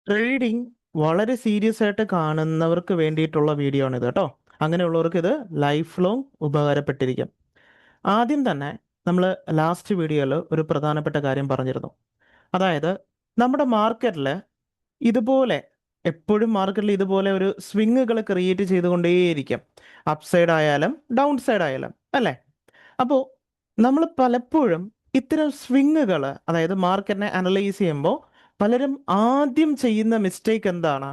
Trading വളരെ serious ആയിട്ട് കാണുന്നവർക്ക് വേണ്ടിയിട്ടുള്ള വീഡിയോ ആണ് ഇത് കേട്ടോ. അങ്ങനെയുള്ളവർക്ക് ഇത് ലൈഫ് ലോങ് ഉപകാരപ്പെട്ടിരിക്കും. ആദ്യം തന്നെ നമ്മൾ ലാസ്റ്റ് വീഡിയോയിൽ ഒരു പ്രധാനപ്പെട്ട കാര്യം പറഞ്ഞിരുന്നു. അതായത് നമ്മുടെ മാർക്കറ്റിൽ ഇതുപോലെ എപ്പോഴും മാർക്കറ്റിൽ ഇതുപോലെ ഒരു സ്വിങ്ങുകൾ ക്രിയേറ്റ് ചെയ്തുകൊണ്ടേയിരിക്കും. അപ്പ് സൈഡ് ആയാലും ഡൗൺ സൈഡ് ആയാലും അല്ലേ. അപ്പോൾ നമ്മൾ പലപ്പോഴും ഇത്തരം സ്വിങ്ങുകൾ, അതായത് മാർക്കറ്റിനെ അനലൈസ് ചെയ്യുമ്പോൾ പലരും ആദ്യം ചെയ്യുന്ന മിസ്റ്റേക്ക് എന്താണ്?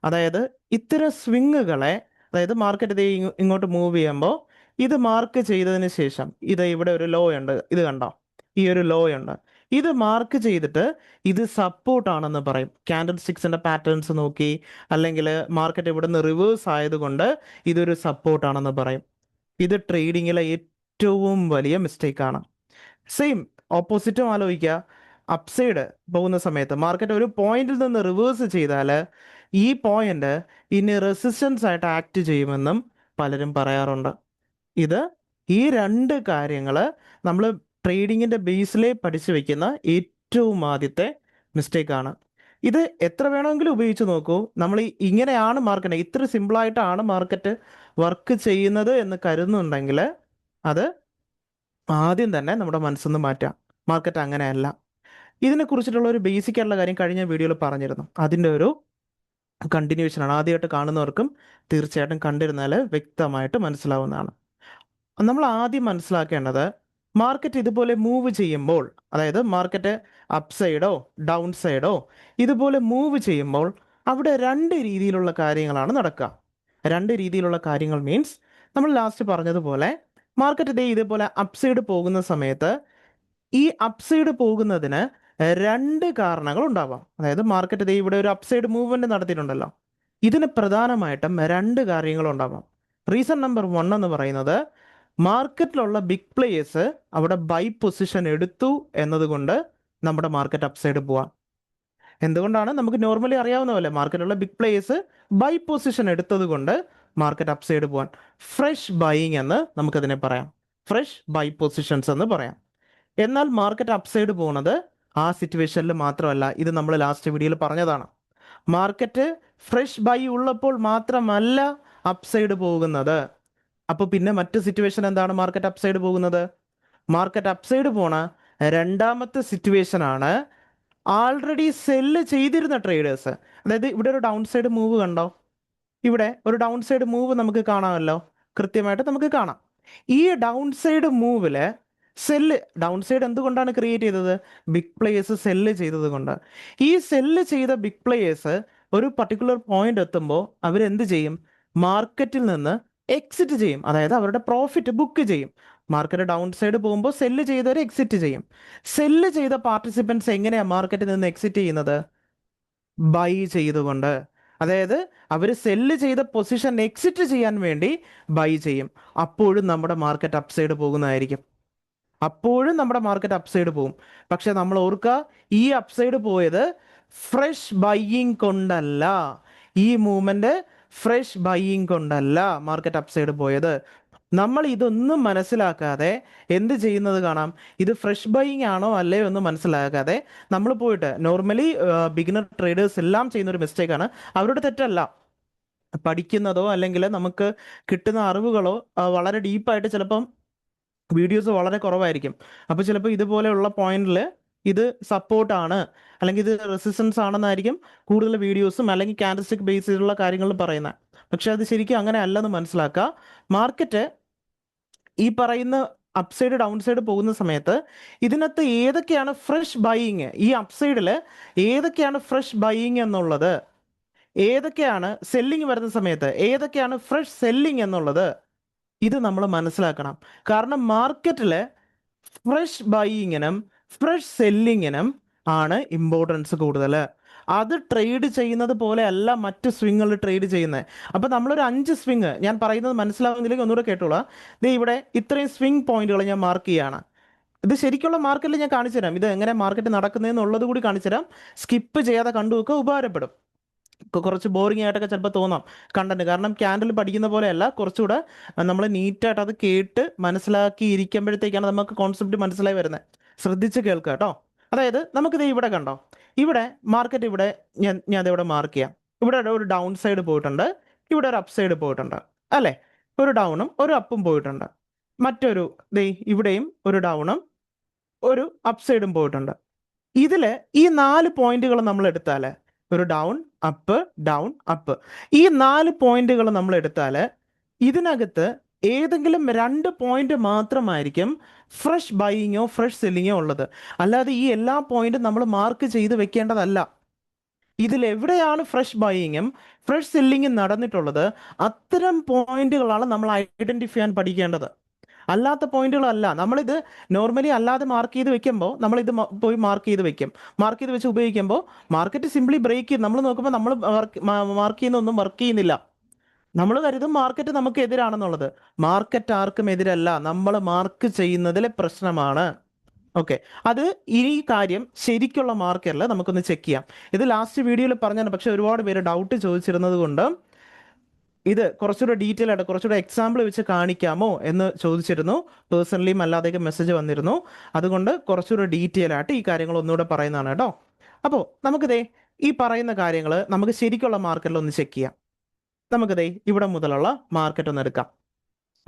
അതായത് ഇത്തരം സ്വിങ്ങുകളെ, അതായത് മാർക്കറ്റ് ഇത് ഇങ്ങോട്ട് മൂവ് ചെയ്യുമ്പോൾ ഇത് മാർക്ക് ചെയ്തതിന് ശേഷം ഇത് ഇവിടെ ഒരു ലോ ഉണ്ട്, ഇത് കണ്ടോ, ഈ ഒരു ലോ ഉണ്ട്, ഇത് മാർക്ക് ചെയ്തിട്ട് ഇത് സപ്പോർട്ട് ആണെന്ന് പറയും. ക്യാൻഡിൽ സ്റ്റിക്സിന്റെ പാറ്റേൺസ് നോക്കി, അല്ലെങ്കിൽ മാർക്കറ്റ് ഇവിടെ നിന്ന് റിവേഴ്സ് ആയതുകൊണ്ട് ഇതൊരു സപ്പോർട്ട് ആണെന്ന് പറയും. ഇത് ട്രേഡിങ്ങിലെ ഏറ്റവും വലിയ മിസ്റ്റേക്കാണ്. സെയിം ഓപ്പോസിറ്റും ആലോചിക്കുക. അപ്സൈഡ് പോകുന്ന സമയത്ത് മാർക്കറ്റ് ഒരു പോയിന്റിൽ നിന്ന് റിവേഴ്സ് ചെയ്താൽ ഈ പോയിന്റ് ഇനി റെസിസ്റ്റൻസ് ആയിട്ട് ആക്ട് ചെയ്യുമെന്നും പലരും പറയാറുണ്ട്. ഈ രണ്ട് കാര്യങ്ങൾ നമ്മൾ ട്രേഡിങ്ങിന്റെ ബേസിലെ പഠിച്ചു വെക്കുന്ന ഏറ്റവും ആദ്യത്തെ മിസ്റ്റേക്കാണ്. ഇത് എത്ര വേണമെങ്കിലും ഉപയോഗിച്ച് നോക്കൂ. നമ്മൾ ഇങ്ങനെയാണ് മാർക്കറ്റ്, ഇത്ര സിമ്പിളായിട്ടാണ് മാർക്കറ്റ് വർക്ക് ചെയ്യുന്നത് എന്ന് കരുതുന്നുണ്ടെങ്കിൽ അത് ആദ്യം തന്നെ നമ്മുടെ മനസ്സിൽ നിന്ന് മാറ്റാം. മാർക്കറ്റ് അങ്ങനെയല്ല. ഇതിനെക്കുറിച്ചിട്ടുള്ള ഒരു ബേസിക് ആയിട്ടുള്ള കാര്യം കഴിഞ്ഞ വീഡിയോയിൽ പറഞ്ഞിരുന്നു. അതിൻ്റെ ഒരു കണ്ടിന്യൂഷനാണ്. ആദ്യമായിട്ട് കാണുന്നവർക്കും തീർച്ചയായിട്ടും കണ്ടിരുന്നാൽ വ്യക്തമായിട്ട് മനസ്സിലാവുന്നതാണ്. നമ്മൾ ആദ്യം മനസ്സിലാക്കേണ്ടത്, മാർക്കറ്റ് ഇതുപോലെ മൂവ് ചെയ്യുമ്പോൾ, അതായത് മാർക്കറ്റ് അപ്പ് സൈഡോ ഡൗൺ സൈഡോ ഇതുപോലെ മൂവ് ചെയ്യുമ്പോൾ അവിടെ രണ്ട് രീതിയിലുള്ള കാര്യങ്ങളാണ് നടക്കുക. രണ്ട് രീതിയിലുള്ള കാര്യങ്ങൾ മീൻസ്, നമ്മൾ ലാസ്റ്റ് പറഞ്ഞതുപോലെ മാർക്കറ്റ് ഇതേപോലെ അപ്പ് സൈഡ് പോകുന്ന സമയത്ത് ഈ അപ്പ് സൈഡ് പോകുന്നതിന് രണ്ട് കാരണങ്ങൾ ഉണ്ടാവാം. അതായത് മാർക്കറ്റ് ഇവിടെ ഒരു അപ്പ് സൈഡ് മൂവ്മെന്റ് നടത്തിയിട്ടുണ്ടല്ലോ, ഇതിന് പ്രധാനമായിട്ടും രണ്ട് കാര്യങ്ങൾ ഉണ്ടാവാം. റീസൺ നമ്പർ 1 എന്ന് പറയുന്നത്, മാർക്കറ്റിലുള്ള ബിഗ് പ്ലേയേഴ്സ് അവിടെ ബൈ പൊസിഷൻ എടുത്തു എന്നതുകൊണ്ട് നമ്മുടെ മാർക്കറ്റ് അപ്പ് സൈഡ് പോവാം. എന്തുകൊണ്ടാണ്? നമുക്ക് നോർമലി അറിയാവുന്ന പോലെ മാർക്കറ്റിലുള്ള ബിഗ് പ്ലേയേഴ്സ് ബൈ പൊസിഷൻ എടുത്തത് കൊണ്ട് മാർക്കറ്റ് അപ്പ് സൈഡ് പോവാൻ ഫ്രഷ് ബൈയിങ് എന്ന് നമുക്കതിനെ പറയാം. ഫ്രഷ് ബൈ പൊസിഷൻസ് എന്ന് പറയാം. എന്നാൽ മാർക്കറ്റ് അപ്പ് സൈഡ് പോകുന്നത് ആ സിറ്റുവേഷനിൽ മാത്രമല്ല. ഇത് നമ്മൾ ലാസ്റ്റ് വീഡിയോയിൽ പറഞ്ഞതാണ്. മാർക്കറ്റ് ഫ്രഷ് ബൈ ഉള്ളപ്പോൾ മാത്രമല്ല അപ്പ് സൈഡ് പോകുന്നത്. അപ്പോൾ പിന്നെ മറ്റു സിറ്റുവേഷൻ എന്താണ് മാർക്കറ്റ് അപ്പ് സൈഡ് പോകുന്നത്? മാർക്കറ്റ് അപ്പ് സൈഡ് പോണ രണ്ടാമത്തെ സിറ്റുവേഷൻ ആണ് ആൾറെഡി സെല്ല് ചെയ്തിരുന്ന ട്രേഡേഴ്സ്. അതായത് ഇവിടെ ഒരു ഡൗൺ സൈഡ് മൂവ് കണ്ടോ, ഇവിടെ ഒരു ഡൗൺ സൈഡ് മൂവ് നമുക്ക് കാണാമല്ലോ, കൃത്യമായിട്ട് നമുക്ക് കാണാം. ഈ ഡൗൺ സൈഡ് മൂവില് ഡൗൺ സൈഡ് എന്തുകൊണ്ടാണ് ക്രിയേറ്റ് ചെയ്തത്? ബിഗ് പ്ലേയേഴ്സ് സെല്ല് ചെയ്തത് കൊണ്ട്. ഈ സെല്ല് ചെയ്ത ബിഗ് പ്ലേയേഴ്സ് ഒരു പർട്ടിക്കുലർ പോയിന്റ് എത്തുമ്പോൾ അവരെന്ത് ചെയ്യും? മാർക്കറ്റിൽ നിന്ന് എക്സിറ്റ് ചെയ്യും. അതായത് അവരുടെ പ്രോഫിറ്റ് ബുക്ക് ചെയ്യും. മാർക്കറ്റ് ഡൗൺ സൈഡ് പോകുമ്പോൾ സെല്ല് ചെയ്തവർ എക്സിറ്റ് ചെയ്യും. സെല്ല് ചെയ്ത പാർട്ടിസിപ്പൻസ് എങ്ങനെയാണ് മാർക്കറ്റിൽ നിന്ന് എക്സിറ്റ് ചെയ്യുന്നത്? ബൈ ചെയ്തുകൊണ്ട്. അതായത് അവർ സെല്ല് ചെയ്ത പൊസിഷൻ എക്സിറ്റ് ചെയ്യാൻ വേണ്ടി ബൈ ചെയ്യും. അപ്പോഴും നമ്മുടെ മാർക്കറ്റ് അപ്പ് സൈഡ് പോകുന്നതായിരിക്കും. അപ്പോഴും നമ്മുടെ മാർക്കറ്റ് അപ്പ് സൈഡ് പോകും. പക്ഷെ നമ്മൾ ഓർക്കുക, ഈ അപ്പ് സൈഡ് പോയത് ഫ്രഷ് ബൈയിങ് കൊണ്ടല്ല. ഈ മൂവ്മെന്റ് ഫ്രഷ് ബൈയിങ് കൊണ്ടല്ല മാർക്കറ്റ് അപ്പ് സൈഡ് പോയത്. നമ്മൾ ഇതൊന്നും മനസ്സിലാക്കാതെ എന്ത് ചെയ്യുന്നത് കാണാം? ഇത് ഫ്രഷ് ബൈയിങ് ആണോ അല്ലയോ എന്ന് മനസ്സിലാക്കാതെ നമ്മൾ പോയിട്ട്, നോർമലി ബിഗിനർ ട്രേഡേഴ്സ് എല്ലാം ചെയ്യുന്ന ഒരു മിസ്റ്റേക്കാണ്. അവരുടെ തെറ്റല്ല. പഠിക്കുന്നതോ അല്ലെങ്കിൽ നമുക്ക് കിട്ടുന്ന അറിവുകളോ വളരെ ഡീപ്പായിട്ട് ചിലപ്പം വീഡിയോസ് വളരെ കുറവായിരിക്കും. അപ്പോൾ ചിലപ്പോൾ ഇതുപോലെയുള്ള പോയിന്റിൽ ഇത് സപ്പോർട്ടാണ് അല്ലെങ്കിൽ ഇത് റെസിസ്റ്റൻസ് ആണെന്നായിരിക്കും കൂടുതൽ വീഡിയോസും അല്ലെങ്കിൽ ക്യാൻഡിൽസ്റ്റിക് ബേസ് ചെയ്തിട്ടുള്ള കാര്യങ്ങൾ പറയുന്നത്. പക്ഷെ അത് ശരിക്കും അങ്ങനെ അല്ലെന്ന് മനസ്സിലാക്കുക. മാർക്കറ്റ് ഈ പറയുന്ന അപ്പ് സൈഡ് ഡൗൺ സൈഡ് പോകുന്ന സമയത്ത് ഇതിനകത്ത് ഏതൊക്കെയാണ് ഫ്രഷ് ബൈയിങ്, ഈ അപ്പ് സൈഡിൽ ഏതൊക്കെയാണ് ഫ്രഷ് ബൈയിങ് എന്നുള്ളത്, ഏതൊക്കെയാണ് സെല്ലിങ് വരുന്ന സമയത്ത് ഏതൊക്കെയാണ് ഫ്രഷ് സെല്ലിങ് എന്നുള്ളത്, ഇത് നമ്മൾ മനസ്സിലാക്കണം. കാരണം മാർക്കറ്റിൽ ഫ്രഷ് ബൈയിങ്ങിനും ഫ്രഷ് സെല്ലിങ്ങിനും ആണ് ഇമ്പോർട്ടൻസ് കൂടുതൽ. അത് ട്രേഡ് ചെയ്യുന്നത് പോലെ അല്ല മറ്റ് സ്വിങ്ങുകൾ ട്രേഡ് ചെയ്യുന്നത്. അപ്പോൾ നമ്മളൊരു 5 സ്വിങ്, ഞാൻ പറയുന്നത് മനസ്സിലാവുന്നില്ലെങ്കിൽ ഒന്നുകൂടെ കേട്ടോളാം. ഇവിടെ ഇത്രയും സ്വിങ് പോയിന്റുകൾ ഞാൻ മാർക്ക് ചെയ്യാണ്. ഇത് ശരിക്കുള്ള മാർക്കറ്റിൽ ഞാൻ കാണിച്ചു തരാം. ഇത് എങ്ങനെ മാർക്കറ്റ് നടക്കുന്നതെന്നുള്ളത് കൂടി കാണിച്ചു തരാം. സ്കിപ്പ് ചെയ്യാതെ കണ്ടു വെക്കുക, ഉപകാരപ്പെടും. കുറച്ച് ബോറിംഗ് ആയിട്ടൊക്കെ ചിലപ്പോൾ തോന്നാം കണ്ടന്റ്, കാരണം ക്യാൻഡിൽ പഠിക്കുന്ന പോലെയല്ല. കുറച്ചുകൂടെ നമ്മൾ നീറ്റായിട്ട് അത് കേട്ട് മനസ്സിലാക്കി ഇരിക്കുമ്പോഴത്തേക്കാണ് നമുക്ക് കോൺസെപ്റ്റ് മനസ്സിലായി വരുന്നത്. ശ്രദ്ധിച്ച് കേൾക്കുക കേട്ടോ. അതായത് നമുക്കിത് ഇവിടെ കണ്ടോ, ഇവിടെ മാർക്കറ്റ് ഇവിടെ ഞാൻ ഇവിടെ മാർക്ക് ചെയ്യാം. ഇവിടെ ഒരു ഡൗൺ സൈഡ് പോയിട്ടുണ്ട്, ഇവിടെ ഒരു അപ്പ് സൈഡ് പോയിട്ടുണ്ട് അല്ലേ? ഒരു ഡൗണും ഒരു അപ്പും പോയിട്ടുണ്ട്. മറ്റൊരു ഇവിടെയും ഒരു ഡൗണും ഒരു അപ്പ് സൈഡും പോയിട്ടുണ്ട്. ഇതില് ഈ 4 പോയിന്റുകൾ നമ്മൾ എടുത്താൽ, ഒരു ഡൗൺ അപ്പ് ഡൗൺ അപ്പ്, ഈ 4 പോയിന്റുകൾ നമ്മൾ എടുത്താൽ ഇതിനകത്ത് ഏതെങ്കിലും 2 പോയിന്റ് മാത്രമായിരിക്കും ഫ്രഷ് ബൈയിങ്ങോ ഫ്രഷ് സെല്ലിങ്ങോ ഉള്ളത്. അല്ലാതെ ഈ എല്ലാ പോയിന്റും നമ്മൾ മാർക്ക് ചെയ്ത് വെക്കേണ്ടതല്ല. ഇതിൽ എവിടെയാണ് ഫ്രഷ് ബൈയിങ്ങും ഫ്രഷ് സെല്ലിങ്ങും നടന്നിട്ടുള്ളത്, അത്തരം പോയിന്റുകളാണ് നമ്മൾ ഐഡന്റിഫൈ ചെയ്യാൻ പഠിക്കേണ്ടത്. അല്ലാത്ത പോയിന്റുകളല്ല. നമ്മളിത് നോർമലി അല്ലാതെ മാർക്ക് ചെയ്ത് വെക്കുമ്പോൾ നമ്മളിത് പോയി മാർക്ക് ചെയ്ത് വെക്കും. മാർക്ക് ചെയ്ത് വെച്ച് ഉപയോഗിക്കുമ്പോൾ മാർക്കറ്റ് സിംപ്ലി ബ്രേക്ക് ചെയ്യും. നമ്മൾ നോക്കുമ്പോൾ നമ്മൾ മാർക്ക് ചെയ്യുന്നൊന്നും വർക്ക് ചെയ്യുന്നില്ല. നമ്മൾ കരുതും മാർക്കറ്റ് നമുക്ക് എതിരാണെന്നുള്ളത്. മാർക്കറ്റ് ആർക്കും എതിരല്ല, നമ്മൾ മാർക്ക് ചെയ്യുന്നതിലെ പ്രശ്നമാണ്. ഓക്കെ, അത് ഈ കാര്യം ശരിക്കുള്ള മാർക്കറ്റിൽ നമുക്കൊന്ന് ചെക്ക് ചെയ്യാം. ഇത് ലാസ്റ്റ് വീഡിയോയിൽ പറഞ്ഞാണ്, പക്ഷെ ഒരുപാട് പേര് ഡൗട്ട് ചോദിച്ചിരുന്നത് കൊണ്ട് ഇത് കുറച്ചുകൂടെ ഡീറ്റെയിൽ ആയിട്ട് കുറച്ചുകൂടെ എക്സാമ്പിൾ വെച്ച് കാണിക്കാമോ എന്ന് ചോദിച്ചിരുന്നു. പേഴ്സണലിയും അല്ലാതെയൊക്കെ മെസ്സേജ് വന്നിരുന്നു. അതുകൊണ്ട് കുറച്ചുകൂടെ ഡീറ്റെയിൽ ആയിട്ട് ഈ കാര്യങ്ങൾ ഒന്നുകൂടെ പറയുന്നതാണ് കേട്ടോ. അപ്പോൾ നമുക്കിതേ ഈ പറയുന്ന കാര്യങ്ങൾ നമുക്ക് ശരിക്കുള്ള മാർക്കറ്റിൽ ഒന്ന് ചെക്ക് ചെയ്യാം. നമുക്കിതേ ഇവിടെ മുതലുള്ള മാർക്കറ്റ് ഒന്ന് എടുക്കാം.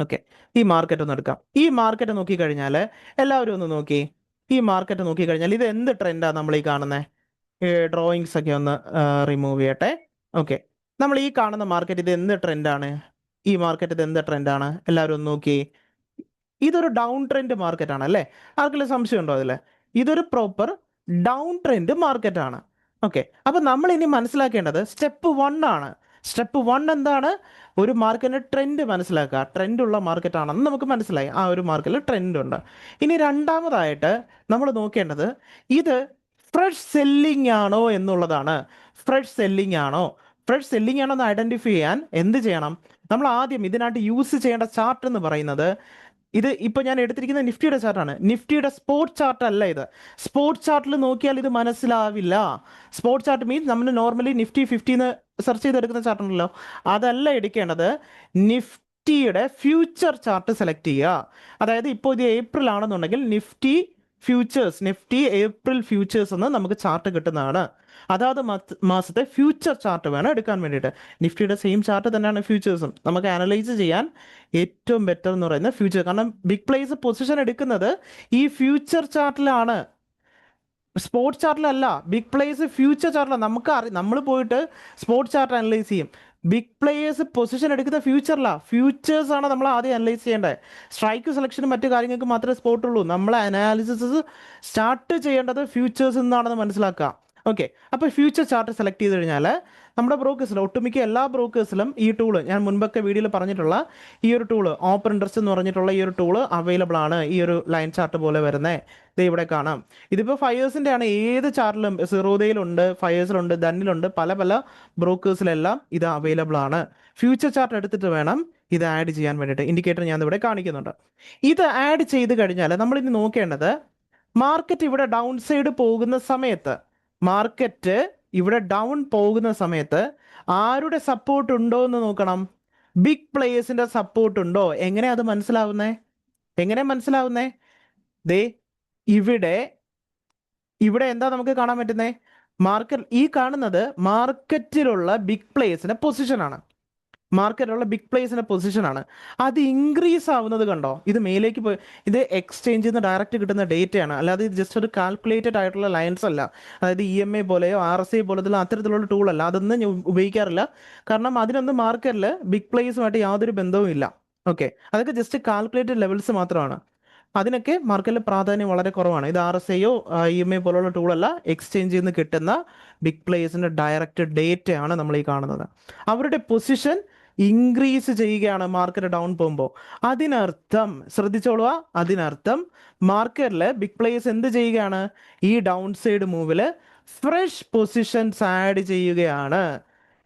ഓക്കെ, ഈ മാർക്കറ്റ് ഒന്ന് എടുക്കാം. ഈ മാർക്കറ്റ് നോക്കിക്കഴിഞ്ഞാൽ എല്ലാവരും ഒന്ന് നോക്കി, ഈ മാർക്കറ്റ് നോക്കിക്കഴിഞ്ഞാൽ ഇത് എന്ത് ട്രെൻഡാണ് നമ്മൾ ഈ കാണുന്നത്? ഡ്രോയിങ്സ് ഒക്കെ ഒന്ന് റിമൂവ് ചെയ്യട്ടെ. ഓക്കെ, നമ്മൾ ഈ കാണുന്ന മാർക്കറ്റ് ഇത് എന്ത് ട്രെൻഡാണ്? ഈ മാർക്കറ്റ് ഇത് എന്ത് ട്രെൻഡാണ്? എല്ലാവരും ഒന്ന് നോക്കി. ഇതൊരു ഡൗൺ ട്രെൻഡ് മാർക്കറ്റ് ആണ് അല്ലേ? ആർക്കെങ്കിലും സംശയം ഉണ്ടോ അതിൽ? ഇതൊരു പ്രോപ്പർ ഡൗൺ ട്രെൻഡ് മാർക്കറ്റ് ആണ്. ഓക്കെ, അപ്പൊ നമ്മൾ ഇനി മനസ്സിലാക്കേണ്ടത് സ്റ്റെപ്പ് 1 ആണ്. സ്റ്റെപ്പ് 1 എന്താണ്? ഒരു മാർക്കറ്റിന്റെ ട്രെൻഡ് മനസ്സിലാക്കുക. ട്രെൻഡ് ഉള്ള മാർക്കറ്റ് ആണെന്ന് നമുക്ക് മനസ്സിലായി, ആ ഒരു മാർക്കറ്റിൽ ട്രെൻഡ് ഉണ്ട്. ഇനി രണ്ടാമതായിട്ട് നമ്മൾ നോക്കേണ്ടത് ഇത് ഫ്രഷ് സെല്ലിംഗ് ആണോ എന്നുള്ളതാണ്. ഫ്രഷ് സെല്ലിംഗ് ആണോ എന്ന് ഐഡന്റിഫൈ ചെയ്യാൻ എന്ത് ചെയ്യണം? നമ്മൾ ആദ്യം ഇതിനായിട്ട് യൂസ് ചെയ്യേണ്ട ചാർട്ട് എന്ന് പറയുന്നത്, ഇത് ഇപ്പൊ ഞാൻ എടുത്തിരിക്കുന്ന നിഫ്റ്റിയുടെ ചാർട്ടാണ്. നിഫ്റ്റിയുടെ സ്പോട്ട് ചാർട്ട് അല്ല ഇത്. സ്പോട്ട് ചാർട്ടിൽ നോക്കിയാൽ ഇത് മനസ്സിലാവില്ല. സ്പോട്ട് ചാർട്ട് മീൻസ് നമ്മൾ നോർമലി നിഫ്റ്റി 50 സെർച്ച് ചെയ്തെടുക്കുന്ന ചാർട്ട് ഉണ്ടല്ലോ, അതല്ല എടുക്കേണ്ടത്. നിഫ്റ്റിയുടെ ഫ്യൂച്ചർ ചാർട്ട് സെലക്ട് ചെയ്യുക. അതായത് ഇപ്പോൾ ഇത് ഏപ്രിൽ ആണെന്നുണ്ടെങ്കിൽ Nifty futures, Nifty April futures എന്ന് നമുക്ക് ചാർട്ട് കിട്ടുന്നതാണ്. അതാത് മാസത്തെ ഫ്യൂച്ചർ ചാർട്ട് വേണം എടുക്കാൻ വേണ്ടിയിട്ട്. നിഫ്റ്റിയുടെ സെയിം ചാർട്ട് തന്നെയാണ് ഫ്യൂച്ചേഴ്സും. നമുക്ക് അനലൈസ് ചെയ്യാൻ ഏറ്റവും ബെറ്റർ എന്ന് പറയുന്നത് ഫ്യൂച്ചർ. കാരണം ബിഗ് പ്ലേസ് പൊസിഷൻ എടുക്കുന്നത് ഈ ഫ്യൂച്ചർ ചാർട്ടിലാണ്, സ്പോട്ട് ചാർട്ടിലല്ല. ബിഗ് പ്ലേസ് ഫ്യൂച്ചർ ചാർട്ടിലാണ്. നമ്മൾ പോയിട്ട് സ്പോട്ട് ചാർട്ട് അനലൈസ് ചെയ്യും. ബിഗ് പ്ലേയേഴ്സ് പൊസിഷൻ എടുക്കുന്ന ഫ്യൂച്ചറിലാണ്. ഫ്യൂച്ചേഴ്സ് ആണ് നമ്മൾ ആദ്യം അനലൈസ് ചെയ്യേണ്ടത്. സ്ട്രൈക്ക് സെലക്ഷനും മറ്റു കാര്യങ്ങൾക്ക് മാത്രമേ സ്പോട്ട് ഉള്ളൂ. നമ്മൾ അനാലിസിസ് സ്റ്റാർട്ട് ചെയ്യേണ്ടത് ഫ്യൂച്ചേഴ്സ് എന്നാണെന്ന് മനസ്സിലാക്കുക. ഓക്കെ, അപ്പോൾ ഫ്യൂച്ചർ ചാർട്ട് സെലക്ട് ചെയ്ത് കഴിഞ്ഞാൽ നമ്മുടെ ബ്രോക്കേഴ്സിൽ ഒട്ടുമിക്ക എല്ലാ ബ്രോക്കേഴ്സിലും ഈ ടൂള്, ഞാൻ മുൻപൊക്കെ വീഡിയോയിൽ പറഞ്ഞിട്ടുള്ള ഈ ഒരു ടൂള്, ഓപ്പൺ ഇൻട്രസ്റ്റ് എന്ന് പറഞ്ഞിട്ടുള്ള ഈ ഒരു ടൂള് അവൈലബിൾ ആണ്. ഈ ഒരു ലൈൻ ചാർട്ട് പോലെ വരുന്നത് ഇത് ഇവിടെ കാണാം. ഇതിപ്പോൾ ഫയേഴ്സിൻ്റെ ആണ്. ഏത് ചാർട്ടിലും സിറോദയിലുണ്ട്, ഫയേഴ്സിലുണ്ട്, ധന്നിലുണ്ട്, പല പല ബ്രോക്കേഴ്സിലെല്ലാം ഇത് അവൈലബിൾ ആണ്. ഫ്യൂച്ചർ ചാർട്ട് എടുത്തിട്ട് വേണം ഇത് ആഡ് ചെയ്യാൻ വേണ്ടിയിട്ട്. ഇൻഡിക്കേറ്റർ ഞാൻ ഇവിടെ കാണിക്കുന്നുണ്ട്. ഇത് ആഡ് ചെയ്ത് കഴിഞ്ഞാൽ നമ്മളിനി നോക്കേണ്ടത്, മാർക്കറ്റ് ഇവിടെ ഡൗൺ സൈഡ് പോകുന്ന സമയത്ത്, മാർക്കറ്റ് ഇവിടെ ഡൗൺ പോകുന്ന സമയത്ത് ആരുടെ സപ്പോർട്ട് ഉണ്ടോ എന്ന് നോക്കണം. ബിഗ് പ്ലേയേഴ്സിന്റെ സപ്പോർട്ട് ഉണ്ടോ? എങ്ങനെ അത് മനസ്സിലാവുന്നേ? ദേ ഇവിടെ എന്താ നമുക്ക് കാണാൻ പറ്റുന്നേ? മാർക്കറ്റ്, ഈ കാണുന്നത് മാർക്കറ്റിലുള്ള ബിഗ് പ്ലേയേഴ്സിന്റെ പൊസിഷനാണ്. പൊസിഷനാണ്. അത് ഇൻക്രീസ് ആവുന്നത് കണ്ടോ? ഇത് മേലേക്ക് പോയി, ഇത് എക്സ്ചേഞ്ചിൽ നിന്ന് ഡയറക്റ്റ് കിട്ടുന്ന ഡേറ്റയാണ്. അല്ലാതെ ഇത് ജസ്റ്റ് ഒരു കാൽക്കുലേറ്റഡ് ആയിട്ടുള്ള ലൈൻസ് അല്ല. അതായത് EMA പോലെയോ RSI പോലത്തുള്ള അത്തരത്തിലുള്ള ടൂൾ അല്ല. അതൊന്നും ഞാൻ ഉപയോഗിക്കാറില്ല. കാരണം അതിനൊന്നും മാർക്കറ്റിൽ ബിഗ് പ്ലേയേഴ്സുമായിട്ട് യാതൊരു ബന്ധവും ഇല്ല. ഓക്കെ, അതൊക്കെ ജസ്റ്റ് കാൽക്കുലേറ്റഡ് ലെവൽസ് മാത്രമാണ്. അതിനൊക്കെ മാർക്കറ്റിൽ പ്രാധാന്യം വളരെ കുറവാണ്. ഇത് RSIയോ EMA പോലുള്ള ടൂളല്ല. എക്സ്ചേഞ്ചിൽ നിന്ന് കിട്ടുന്ന ബിഗ് പ്ലേയേഴ്സിന്റെ ഡയറക്റ്റ് ഡേറ്റയാണ് നമ്മൾ ഈ കാണുന്നത്. അവരുടെ പൊസിഷൻ ഇൻക്രീസ് ചെയ്യുകയാണ് മാർക്കറ്റ് ഡൗൺ പോകുമ്പോൾ. അതിനർത്ഥം ശ്രദ്ധിച്ചോളുക, അതിനർത്ഥം മാർക്കറ്റിൽ ബിഗ് പ്ലേയേഴ്സ് എന്ത് ചെയ്യുകയാണ്? ഈ ഡൗൺ സൈഡ് മൂവില് ഫ്രഷ് പൊസിഷൻസ് ആഡ് ചെയ്യുകയാണ്.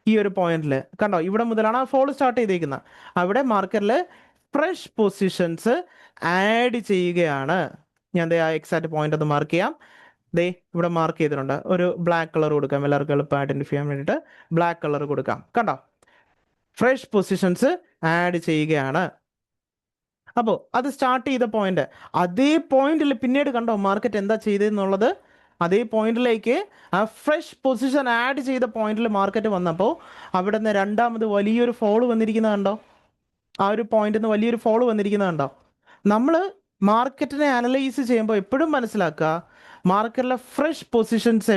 ഈ ഒരു പോയിന്റിൽ കണ്ടോ, ഇവിടെ മുതലാണ് ഫോൾ സ്റ്റാർട്ട് ചെയ്തേക്കുന്നത്. അവിടെ മാർക്കറ്റിൽ ഫ്രഷ് പൊസിഷൻസ് ആഡ് ചെയ്യുകയാണ്. ഞാൻ ആ എക്സാക്ട് പോയിന്റ് ഒന്ന് മാർക്ക് ചെയ്യാം. ഇവിടെ മാർക്ക് ചെയ്തിട്ടുണ്ട്. ഒരു ബ്ലാക്ക് കളർ കൊടുക്കാം, എല്ലാവർക്കും എളുപ്പം ഐഡന്റിഫൈ ചെയ്യാൻ വേണ്ടിയിട്ട് ബ്ലാക്ക് കളർ കൊടുക്കാം. കണ്ടോ, ഫ്രഷ് പൊസിഷൻസ് ആഡ് ചെയ്യുകയാണ്. അപ്പോൾ അത് സ്റ്റാർട്ട് ചെയ്ത പോയിന്റ്, അതേ പോയിന്റിൽ പിന്നീട് കണ്ടോ മാർക്കറ്റ് എന്താ ചെയ്തെന്നുള്ളത്? അതേ പോയിന്റിലേക്ക് ആ ഫ്രഷ് പൊസിഷൻ ആഡ് ചെയ്ത പോയിന്റിൽ മാർക്കറ്റ് വന്നപ്പോൾ അവിടെ നിന്ന് രണ്ടാമത് വലിയൊരു ഫോൾ വന്നിരിക്കുന്നത് കണ്ടോ? ആ ഒരു പോയിന്റിൽ നിന്ന് വലിയൊരു ഫോൾ വന്നിരിക്കുന്നത് കണ്ടോ? നമ്മൾ മാർക്കറ്റിനെ അനലൈസ് ചെയ്യുമ്പോൾ എപ്പോഴും മനസ്സിലാക്കുക മാർക്കറ്റിലെ ഫ്രഷ് പൊസിഷൻസ്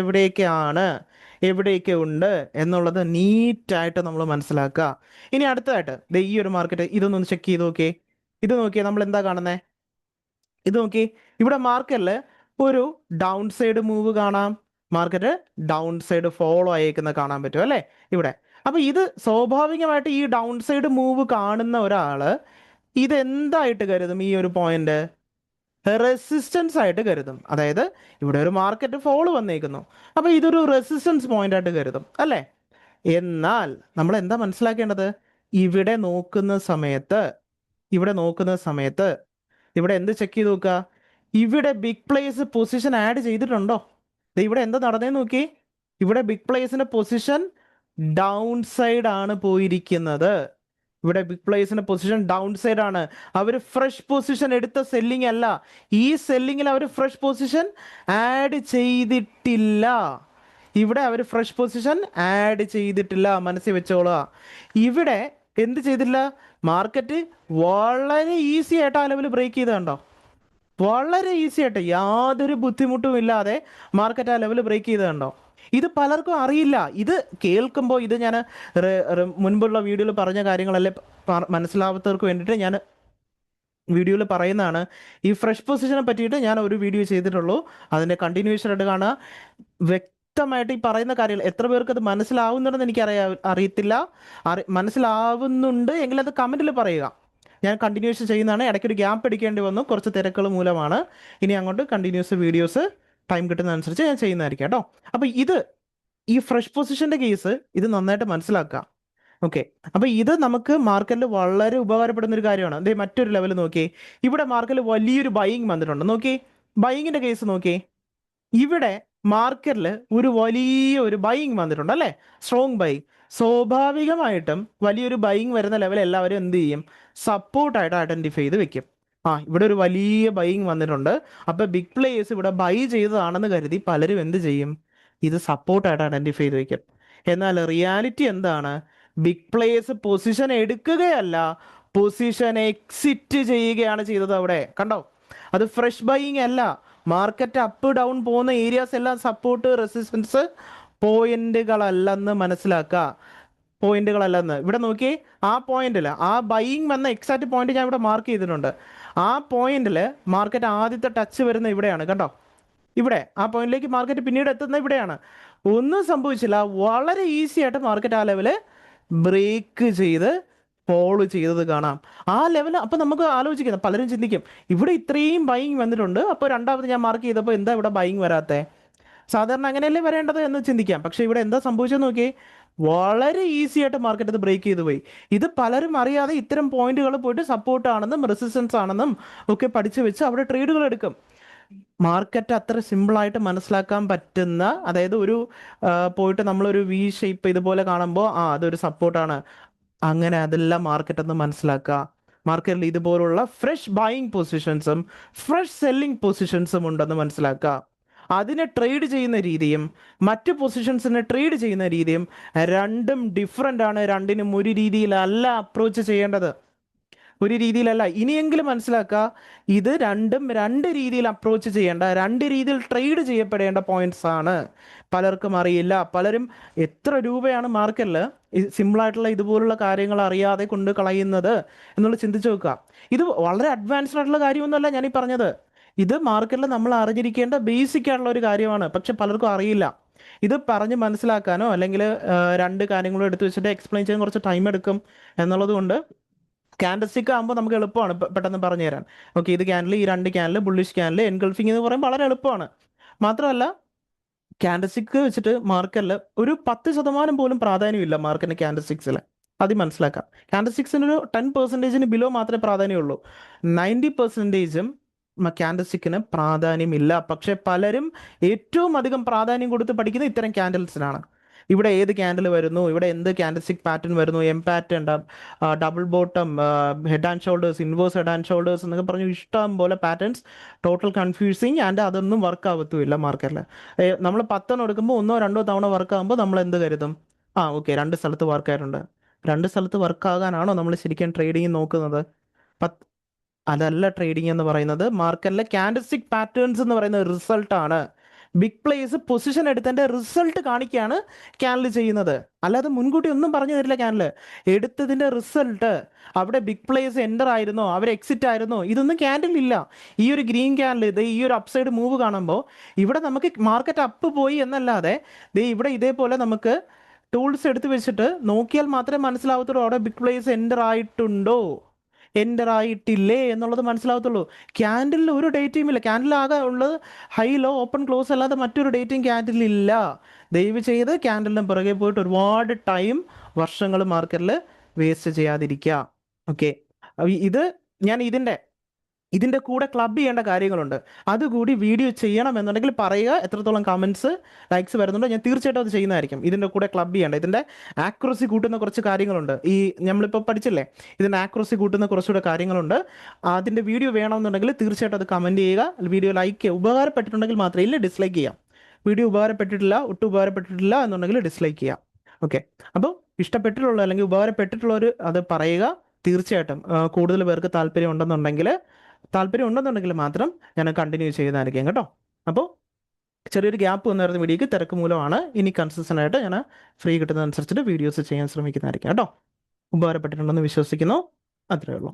എവിടെയൊക്കെ ഉണ്ട് എന്നുള്ളത് നീറ്റായിട്ട് നമ്മൾ മനസ്സിലാക്കുക. ഇനി അടുത്തതായിട്ട് ഈ ഒരു മാർക്കറ്റ് ഇതൊന്ന് ചെക്ക് ചെയ്ത് നോക്കിയേ. ഇത് നോക്കിയേ, നമ്മൾ എന്താ കാണുന്നത്? ഇത് നോക്കി, ഇവിടെ മാർക്കറ്റിൽ ഒരു ഡൗൺ സൈഡ് മൂവ് കാണാം, മാർക്കറ്റ് ഡൗൺ സൈഡ് ഫോളോ ആയേക്കുന്ന കാണാൻ പറ്റും അല്ലേ ഇവിടെ. അപ്പൊ ഇത് സ്വാഭാവികമായിട്ട് ഈ ഡൗൺ സൈഡ് മൂവ് കാണുന്ന ഒരാള് ഇതെന്തായിട്ട് കരുതും? ഈ ഒരു പോയിന്റ് റെസിസ്റ്റൻസ് ആയിട്ട് കരുതും. അതായത് ഇവിടെ ഒരു മാർക്കറ്റ് ഫോള് വന്നേക്കുന്നു, അപ്പൊ ഇതൊരു റെസിസ്റ്റൻസ് പോയിന്റ് ആയിട്ട് കരുതും അല്ലേ. എന്നാൽ നമ്മൾ എന്താ മനസ്സിലാക്കേണ്ടത്? ഇവിടെ നോക്കുന്ന സമയത്ത് ഇവിടെ എന്ത് ചെക്ക് ചെയ്ത് നോക്കുക? ഇവിടെ ബിഗ് പ്ലേസ് പൊസിഷൻ ആഡ് ചെയ്തിട്ടുണ്ടോ? ഇവിടെ എന്താ നടന്നേന്ന് നോക്കി. ഇവിടെ ബിഗ് പ്ലേസിന്റെ പൊസിഷൻ ഡൗൺ സൈഡ് ആണ് പോയിരിക്കുന്നത്. ഇവിടെ ബിഗ് പ്ലേസിന്റെ പൊസിഷൻ ഡൗൺ സൈഡ് ആണ്. അവർ ഫ്രഷ് പൊസിഷൻ എടുത്ത സെല്ലിംഗ് അല്ല. ഈ സെല്ലിങ്ങിൽ അവർ ഫ്രഷ് പൊസിഷൻ ആഡ് ചെയ്തിട്ടില്ല. ഇവിടെ അവർ ഫ്രഷ് പൊസിഷൻ ആഡ് ചെയ്തിട്ടില്ല, മനസ്സിൽ വെച്ചോളുക. ഇവിടെ എന്ത് ചെയ്തില്ല? മാർക്കറ്റ് വളരെ ഈസി ആയിട്ട് ആ ലെവൽ ബ്രേക്ക് ചെയ്ത് കണ്ടോ? വളരെ ഈസി ആയിട്ട് യാതൊരു ബുദ്ധിമുട്ടും ഇല്ലാതെ മാർക്കറ്റ് ആ ലെവൽ ബ്രേക്ക് ചെയ്ത് കണ്ടോ? ഇത് പലർക്കും അറിയില്ല. ഇത് കേൾക്കുമ്പോൾ ഇത് ഞാൻ മുൻപുള്ള വീഡിയോയിൽ പറഞ്ഞ കാര്യങ്ങളല്ലേ മനസ്സിലാവാത്തവർക്ക് വേണ്ടിയിട്ട് ഞാൻ വീഡിയോയിൽ പറയുന്നതാണ്. ഈ ഫ്രഷ് പൊസിഷനെ പറ്റിയിട്ട് ഞാൻ ഒരു വീഡിയോ ചെയ്തിട്ടുള്ളൂ, അതിൻ്റെ കണ്ടിന്യൂഷൻ ആയിട്ട് കാണുക. വ്യക്തമായിട്ട് ഈ പറയുന്ന കാര്യങ്ങൾ എത്ര പേർക്ക് അത് മനസ്സിലാവുന്നുണ്ടെന്ന് എനിക്ക് അറിയത്തില്ല. മനസ്സിലാവുന്നുണ്ട് എങ്കിൽ അത് കമൻറ്റിൽ പറയുക. ഞാൻ കണ്ടിന്യൂസ് ചെയ്യുന്നതാണ്. ഇടയ്ക്കൊരു ഗ്യാപ്പ് അടിക്കേണ്ടി വന്നു, കുറച്ച് തിരക്കുകൾ മൂലമാണ്. ഇനി അങ്ങോട്ട് കണ്ടിന്യൂസ് വീഡിയോസ് ടൈം കിട്ടുന്ന അനുസരിച്ച് ഞാൻ ചെയ്യുന്നതായിരിക്കും കേട്ടോ. അപ്പോൾ ഈ ഫ്രഷ് പൊസിഷൻ്റെ കേസ് ഇത് നന്നായിട്ട് മനസ്സിലാക്കുക. ഓക്കെ, അപ്പോൾ ഇത് നമുക്ക് മാർക്കറ്റിൽ വളരെ ഉപകാരപ്പെടുന്ന ഒരു കാര്യമാണ്. അതേ മറ്റൊരു ലെവൽ നോക്കി, ഇവിടെ മാർക്കറ്റിൽ വലിയൊരു ബൈയിങ് വന്നിട്ടുണ്ട്. നോക്കി, ബൈയിങ്ങിൻ്റെ കേസ് നോക്കി. ഇവിടെ മാർക്കറ്റിൽ ഒരു ബൈയിങ് വന്നിട്ടുണ്ട് അല്ലേ, സ്ട്രോങ് ബൈയിങ്. സ്വാഭാവികമായിട്ടും വലിയൊരു ബൈയിങ് വരുന്ന ലെവൽ എല്ലാവരും എന്ത് ചെയ്യും? സപ്പോർട്ടായിട്ട് ഐഡന്റിഫൈ ചെയ്ത് വെക്കും. ഇവിടെ ഒരു വലിയ ബൈയിങ് വന്നിട്ടുണ്ട്, അപ്പോൾ ബിഗ് പ്ലേയേഴ്സ് ഇവിടെ ബൈ ചെയ്തതാണെന്ന് കരുതി പലരും എന്ത് ചെയ്യും? ഇത് സപ്പോർട്ടായിട്ട് ഐഡന്റിഫൈ ചെയ്ത് വെക്കും. എന്നാൽ റിയാലിറ്റി എന്താണ്? ബിഗ് പ്ലേയേഴ്സ് പൊസിഷൻ എടുക്കുകയല്ല, പൊസിഷൻ എക്സിറ്റ് ചെയ്യുകയാണ് ചെയ്തത്. അവിടെ കണ്ടോ? അത് ഫ്രഷ് ബൈയിങ് അല്ല. മാർക്കറ്റ് അപ്പ് ഡൗൺ പോകുന്ന ഏരിയാസ് എല്ലാം സപ്പോർട്ട് റെസിസ്റ്റൻസ് പോയിന്റുകളല്ലെന്ന് മനസ്സിലാക്കുക. ഇവിടെ നോക്കി, ആ പോയിന്റിൽ ആ ബൈയിങ് വന്ന എക്സാക്ട് പോയിന്റ് ഞാൻ ഇവിടെ മാർക്ക് ചെയ്തിട്ടുണ്ട്. ആ പോയിന്റിൽ മാർക്കറ്റ് ആദ്യത്തെ ടച്ച് വരുന്ന ഇവിടെയാണ് കണ്ടോ. ഇവിടെ ആ പോയിന്റിലേക്ക് മാർക്കറ്റ് പിന്നീട് എത്തുന്ന ഇവിടെയാണ്. ഒന്നും സംഭവിച്ചില്ല, വളരെ ഈസി ആയിട്ട് മാർക്കറ്റ് ആ ലെവല് ബ്രേക്ക് ചെയ്ത് ഫോളോ ചെയ്തത് കാണാം. ആ ലെവൽ അപ്പം നമുക്ക് ആലോചിക്കുന്നത്, പലരും ചിന്തിക്കും ഇവിടെ ഇത്രയും ബൈയിങ് വന്നിട്ടുണ്ട്, അപ്പോൾ രണ്ടാമത് ഞാൻ മാർക്ക് ചെയ്തപ്പോൾ എന്താ ഇവിടെ ബൈയിങ് വരാത്തേ? സാധാരണ അങ്ങനെയല്ലേ വരേണ്ടത് എന്ന് ചിന്തിക്കാം. പക്ഷേ ഇവിടെ എന്താ സംഭവിച്ചെന്ന് നോക്കി, വളരെ ഈസി ആയിട്ട് മാർക്കറ്റ് അത് ബ്രേക്ക് ചെയ്തു പോയി. ഇത് പലരും അറിയാതെ ഇത്തരം പോയിന്റുകൾ പോയിട്ട് സപ്പോർട്ട് ആണെന്നും റെസിസ്റ്റൻസ് ആണെന്നും ഒക്കെ പഠിച്ചു വെച്ച് അവിടെ ട്രേഡുകൾ എടുക്കും. മാർക്കറ്റ് അത്ര സിമ്പിളായിട്ട് മനസ്സിലാക്കാൻ പറ്റുന്ന, അതായത് പോയിട്ട് നമ്മളൊരു വി ഷേപ്പ് ഇതുപോലെ കാണുമ്പോൾ അതൊരു സപ്പോർട്ടാണ്, അങ്ങനെ അതെല്ലാം മാർക്കറ്റ് ഒന്ന് മനസ്സിലാക്കുക. മാർക്കറ്റിൽ ഇതുപോലുള്ള ഫ്രഷ് ബൈയിങ് പൊസിഷൻസും ഫ്രഷ് സെല്ലിംഗ് പൊസിഷൻസും ഉണ്ടെന്ന് മനസ്സിലാക്കുക. അതിനെ ട്രേഡ് ചെയ്യുന്ന രീതിയും മറ്റ് പൊസിഷൻസിനെ ട്രേഡ് ചെയ്യുന്ന രീതിയും രണ്ടും ഡിഫറെൻ്റ് ആണ്. രണ്ടിനും ഒരു രീതിയിലല്ല അപ്രോച്ച് ചെയ്യേണ്ടത്, ഒരു രീതിയിലല്ല. ഇനിയെങ്കിലും മനസ്സിലാക്കുക, ഇത് രണ്ടും രണ്ട് രീതിയിൽ അപ്രോച്ച് ചെയ്യേണ്ട, രണ്ട് രീതിയിൽ ട്രേഡ് ചെയ്യപ്പെടേണ്ട പോയിന്റ്സ് ആണ്. പലർക്കും അറിയില്ല. പലരും എത്ര രൂപയാണ് മാർക്കറ്റിൽ സിമ്പിളായിട്ടുള്ള ഇതുപോലുള്ള കാര്യങ്ങൾ അറിയാതെ കൊണ്ട് കളയുന്നത് എന്നുള്ള ചിന്തിച്ച് നോക്കുക. ഇത് വളരെ അഡ്വാൻസ്ഡ് ആയിട്ടുള്ള കാര്യമൊന്നുമല്ല ഞാനീ പറഞ്ഞത്. ഇത് മാർക്കറ്റിൽ നമ്മൾ അറിഞ്ഞിരിക്കേണ്ട ബേസിക് ആയിട്ടുള്ള ഒരു കാര്യമാണ്. പക്ഷെ പലർക്കും അറിയില്ല. ഇത് പറഞ്ഞ് മനസ്സിലാക്കാനോ അല്ലെങ്കിൽ രണ്ട് കാര്യങ്ങളും എടുത്തു വെച്ചിട്ട് എക്സ്പ്ലെയിൻ ചെയ്യാൻ കുറച്ച് ടൈം എടുക്കും എന്നുള്ളത് കൊണ്ട് ക്യാൻഡിൽ സ്റ്റിക്ക് ആകുമ്പോൾ നമുക്ക് എളുപ്പമാണ് പെട്ടെന്ന് പറഞ്ഞു തരാൻ. ഓക്കെ, ഇത് ക്യാൻഡിൽ, ഈ രണ്ട് ക്യാൻഡിൽ, ബുള്ളിഷ് ക്യാൻഡിൽ, എൻഗൾഫിംഗ് എന്ന് പറയുമ്പോൾ വളരെ എളുപ്പമാണ്. മാത്രമല്ല ക്യാൻഡിൽ സ്റ്റിക്ക് വെച്ചിട്ട് മാർക്കറ്റിൽ ഒരു 10% പോലും പ്രാധാന്യമില്ല മാർക്കറ്റിന് ക്യാൻഡിൽ സ്റ്റിക്സിൽ. അത് മനസ്സിലാക്കാം. ക്യാൻഡിൽ സ്റ്റിക്സിന് ഒരു 10% ബിലോ മാത്രമേ പ്രാധാന്യമുള്ളൂ. 90% ക്യാൻഡിൽ സ്റ്റിക്കിന് പ്രാധാന്യമില്ല. പക്ഷെ പലരും ഏറ്റവും അധികം പ്രാധാന്യം കൊടുത്ത് പഠിക്കുന്നത് ഇത്തരം ക്യാൻഡിൽസിനാണ്. ഇവിടെ ഏത് ക്യാൻഡിൽ വരുന്നു, ഇവിടെ എന്ത് ക്യാൻഡിൽസ്റ്റിക് പാറ്റേൺ വരുന്നു, M pattern, double bottom, head and shoulders, inverse head and shoulders എന്നൊക്കെ പറഞ്ഞു ഇഷ്ടം പോലെ പാറ്റേൺസ്, ടോട്ടൽ കൺഫ്യൂസിങ് ആൻഡ് അതൊന്നും വർക്ക് ആവത്തുമില്ല മാർക്കറ്റിൽ. നമ്മൾ 10 എടുക്കുമ്പോൾ 1 2 തവണ വർക്ക് ആകുമ്പോൾ നമ്മൾ എന്ത് കരുതും? ഓക്കെ, 2 സ്ഥലത്ത് വർക്ക് ആയിട്ടുണ്ട്. 2 സ്ഥലത്ത് വർക്ക് ആകാനാണോ നമ്മൾ ശരിക്കും ട്രേഡിംഗ് നോക്കുന്നത്? പത്ത് അതല്ല ട്രേഡിംഗ് എന്ന് പറയുന്നത്. മാർക്കറ്റിലെ ക്യാൻഡിൽസ്റ്റിക് പാറ്റേൺസ് എന്ന് പറയുന്നത് റിസൾട്ട് ആണ്. ബിഗ് പ്ലേസ് പൊസിഷൻ എടുത്തതിന്റെ റിസൾട്ട് കാണിക്കുകയാണ് ക്യാനൽ ചെയ്യുന്നത്. അല്ലാതെ മുൻകൂട്ടി ഒന്നും പറഞ്ഞു തരില്ല ക്യാനൽ. എടുത്തതിന്റെ റിസൾട്ട്, അവിടെ ബിഗ് പ്ലേസ് എൻ്റർ ആയിരുന്നോ, അവർ എക്സിറ്റ് ആയിരുന്നോ, ഇതൊന്നും ക്യാൻഡിൽ ഇല്ല. ഈ ഒരു ഗ്രീൻ ക്യാനൽ, ഇത് ഈ ഒരു അപ്സൈഡ് മൂവ് കാണുമ്പോൾ ഇവിടെ നമുക്ക് മാർക്കറ്റ് അപ്പ് പോയി എന്നല്ലാതെ ഇവിടെ ഇതേപോലെ നമുക്ക് ടൂൾസ് എടുത്ത് വെച്ചിട്ട് നോക്കിയാൽ മാത്രമേ മനസ്സിലാവത്തുള്ളൂ അവിടെ ബിഗ് പ്ലേസ് എൻ്റർ ആയിട്ടുണ്ടോ, എൻ്റർ ആയിട്ടില്ലേ എന്നുള്ളത് മനസ്സിലാവത്തുള്ളൂ. ക്യാൻഡിലിൽ ഒരു ഡേറ്റയും ഇല്ല. ക്യാൻഡിൽ ആകെ ഉള്ളത് ഹൈ ലോ ഓപ്പൺ ക്ലോസ് അല്ലാതെ മറ്റൊരു ഡേറ്റയും ക്യാൻഡിലിൽ ഇല്ല. ദയവ് ചെയ്ത് ക്യാൻഡിലിന് പുറകെ പോയിട്ട് ഒരുപാട് ടൈം, വർഷങ്ങൾ മാർക്കറ്റിൽ വേസ്റ്റ് ചെയ്യാതിരിക്കുക. ഓക്കെ, ഇത് ഞാൻ ഇതിൻ്റെ കൂടെ ക്ലബ് ചെയ്യേണ്ട കാര്യങ്ങളുണ്ട്. അതുകൂടി വീഡിയോ ചെയ്യണം എന്നുണ്ടെങ്കിൽ പറയുക. എത്രത്തോളം കമൻസ്, ലൈക്സ് വരുന്നുണ്ടോ ഞാൻ തീർച്ചയായിട്ടും അത് ചെയ്യുന്നതായിരിക്കും. ഇതിൻ്റെ കൂടെ ക്ലബ് ചെയ്യേണ്ട, ഇതിൻ്റെ ആക്യുറസി കൂട്ടുന്ന കുറച്ച് കാര്യങ്ങളുണ്ട്. ഈ നമ്മളിപ്പോൾ പഠിച്ചില്ലേ, ഇതിൻ്റെ ആക്യുറസി കൂട്ടുന്ന കുറച്ചുകൂടെ കാര്യങ്ങളുണ്ട്. അതിൻ്റെ വീഡിയോ വേണമെന്നുണ്ടെങ്കിൽ തീർച്ചയായിട്ടും അത് കമൻറ്റ് ചെയ്യുക. വീഡിയോ ലൈക്ക് ചെയ്യുക. ഉപകാരപ്പെട്ടിട്ടുണ്ടെങ്കിൽ മാത്രമേ, ഇല്ല ഡിസ്ലൈക്ക് ചെയ്യാം. വീഡിയോ ഉപകാരപ്പെട്ടിട്ടില്ല, ഒട്ടും ഉപകാരപ്പെട്ടിട്ടില്ല എന്നുണ്ടെങ്കിൽ ഡിസ്ലൈക്ക് ചെയ്യാം. ഓക്കെ, അപ്പോൾ ഇഷ്ടപ്പെട്ടിട്ടുള്ള അല്ലെങ്കിൽ ഉപകാരപ്പെട്ടിട്ടുള്ളവർ അത് പറയുക. തീർച്ചയായിട്ടും കൂടുതൽ പേർക്ക് താല്പര്യം ഉണ്ടെന്നുണ്ടെങ്കിൽ മാത്രം ഞാൻ കണ്ടിന്യൂ ചെയ്യുന്നതായിരിക്കും കേട്ടോ. അപ്പോൾ ചെറിയൊരു ഗ്യാപ്പ് വന്നിരുന്ന വീഡിയോക്ക് തിരക്ക് മൂലമാണ്. ഇനി കൺസിസ്റ്റൻ്റ് ആയിട്ട് ഞാൻ ഫ്രീ കിട്ടുന്നതനുസരിച്ചിട്ട് വീഡിയോസ് ചെയ്യാൻ ശ്രമിക്കുന്നതായിരിക്കും കേട്ടോ. ഉപകാരപ്പെട്ടിട്ടുണ്ടെന്ന് വിശ്വസിക്കുന്നു. അത്രയേ ഉള്ളൂ.